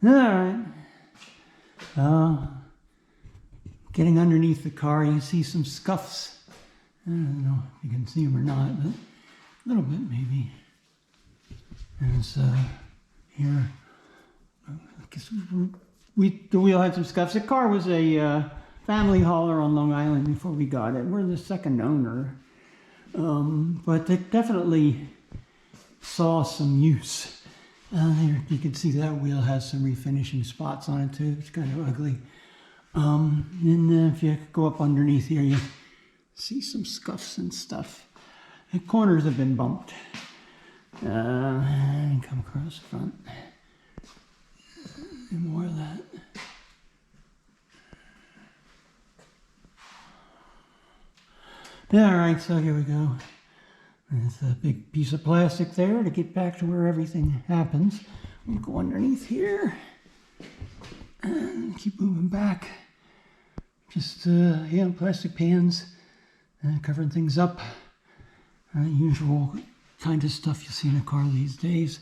Alright. Getting underneath the car, you see some scuffs. I don't know if you can see them or not, but a little bit maybe. There's here. I guess the wheel had some scuffs. The car was a family hauler on Long Island before we got it. We're the second owner. But it definitely saw some use. There, you can see that wheel has some refinishing spots on it too. It's kind of ugly. And if you go up underneath here, you see some scuffs and stuff. The corners have been bumped. And come across the front. And more of that. Alright, so here we go. There's a big piece of plastic there to get back to where everything happens. We'll go underneath here and keep moving back. Just, yeah, plastic pans covering things up. Usual kind of stuff you see in a car these days.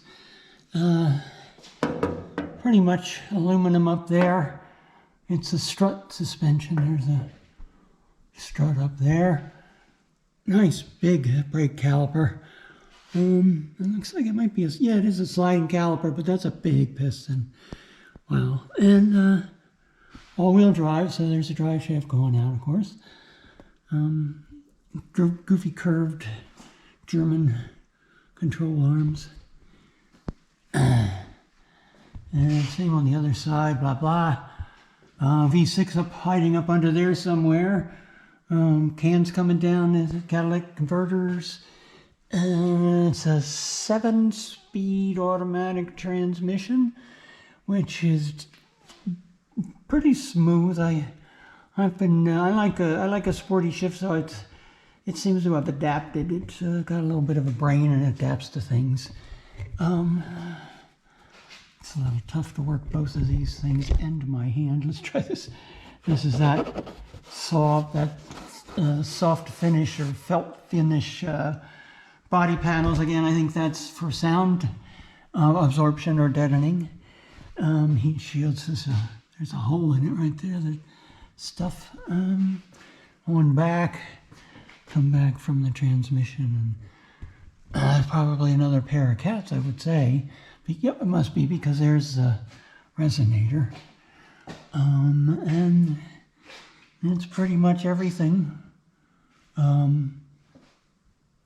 Pretty much aluminum up there. It's a strut suspension. There's a strut up there. Nice big brake caliper. It looks like it might be yeah, it is a sliding caliper, but that's a big piston. Wow. And all-wheel drive, so there's a drive shaft going out, of course. Goofy curved German control arms. And same on the other side, blah, blah. V6 up, hiding up under there somewhere. Cans coming down, the catalytic converters. It's a 7-speed automatic transmission, which is pretty smooth. I like a sporty shift, so it seems to have adapted. It's got a little bit of a brain and adapts to things. It's a little tough to work both of these things and my hand. Let's try this. This is that soft finish or felt finish body panels. Again, I think that's for sound absorption or deadening. Heat shields, there's a hole in it right there. The stuff going back, come back from the transmission. And probably another pair of cats, I would say. But yep, it must be because there's a resonator. And it's pretty much everything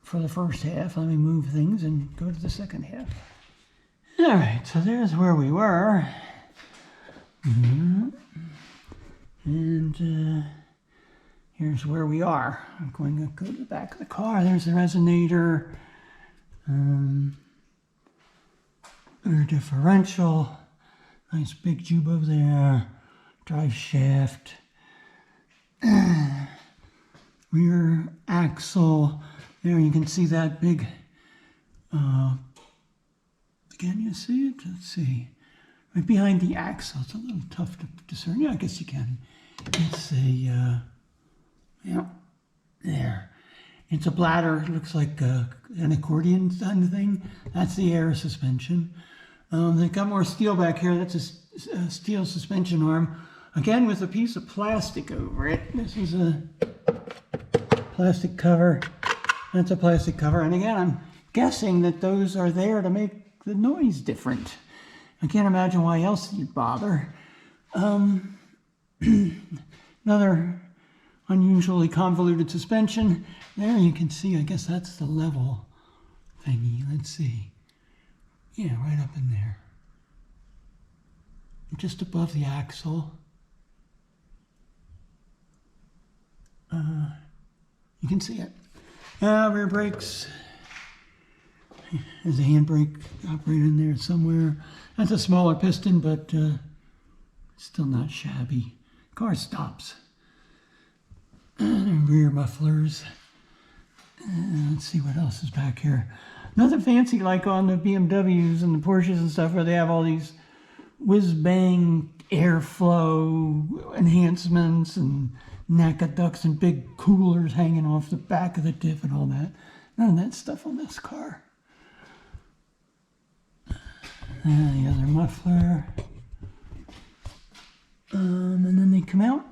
for the first half. Let me move things and go to the second half. All right, so there's where we were. And here's where we are. I'm going to go to the back of the car. There's the resonator. Rear differential. Nice big tube over there. Drive shaft. Rear axle. There you can see that big. Can you see it? Let's see. Right behind the axle. It's a little tough to discern. Yeah, I guess you can. It's a, yeah, there. It's a bladder. It looks like an accordion kind of thing. That's the air suspension. They've got more steel back here. That's a steel suspension arm. Again, with a piece of plastic over it. This is a plastic cover. That's a plastic cover. And again, I'm guessing that those are there to make the noise different. I can't imagine why else you'd bother. Another unusually convoluted suspension. There you can see, I guess that's the level thingy. Let's see. Yeah, right up in there. Just above the axle. You can see it. Rear brakes. There's a handbrake operated in there somewhere. That's a smaller piston, but still not shabby. Car stops. Rear mufflers. Let's see what else is back here. Nothing fancy like on the BMWs and the Porsches and stuff where they have all these whiz-bang airflow enhancements and NACA ducts and big coolers hanging off the back of the diff and all that. None of that stuff on this car. The other muffler. And then they come out.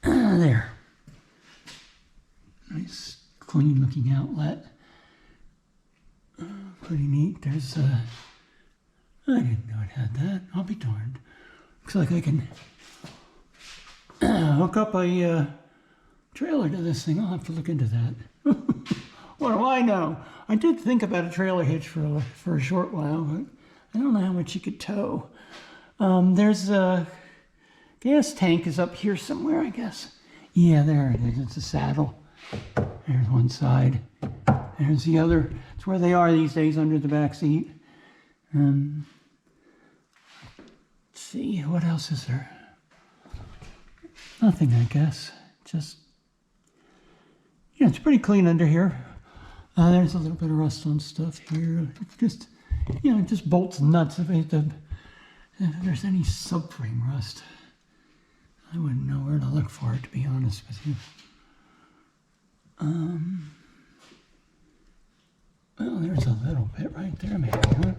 There. Nice, clean looking outlet. Pretty neat. There's I didn't know it had that. I'll be darned. Looks like I can hook up a trailer to this thing. I'll have to look into that. What do I know? I did think about a trailer hitch for a short while, but I don't know how much you could tow. There's a gas tank is up here somewhere, I guess. Yeah, there it is. It's a saddle. There's one side. There's the other. It's where they are these days, under the back seat. Let's see, what else is there? Nothing, I guess. Just, yeah, it's pretty clean under here. There's a little bit of rust on stuff here. It's just, you know, just bolts and nuts. If there's any subframe rust, I wouldn't know where to look for it, to be honest with you. Well, there's a little bit right there, maybe, huh?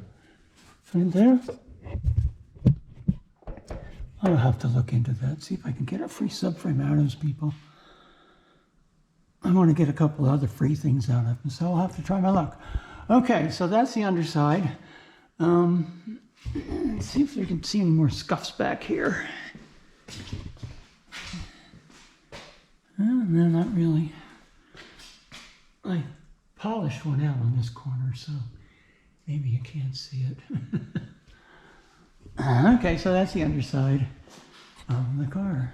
Right there? I'll have to look into that, see if I can get a free subframe out of those people. I want to get a couple of other free things out of them, so I'll have to try my luck. Okay, so that's the underside. Let's see if we can see any more scuffs back here. No, not really. I polished one out on this corner, so maybe you can't see it. Okay, so that's the underside of the car.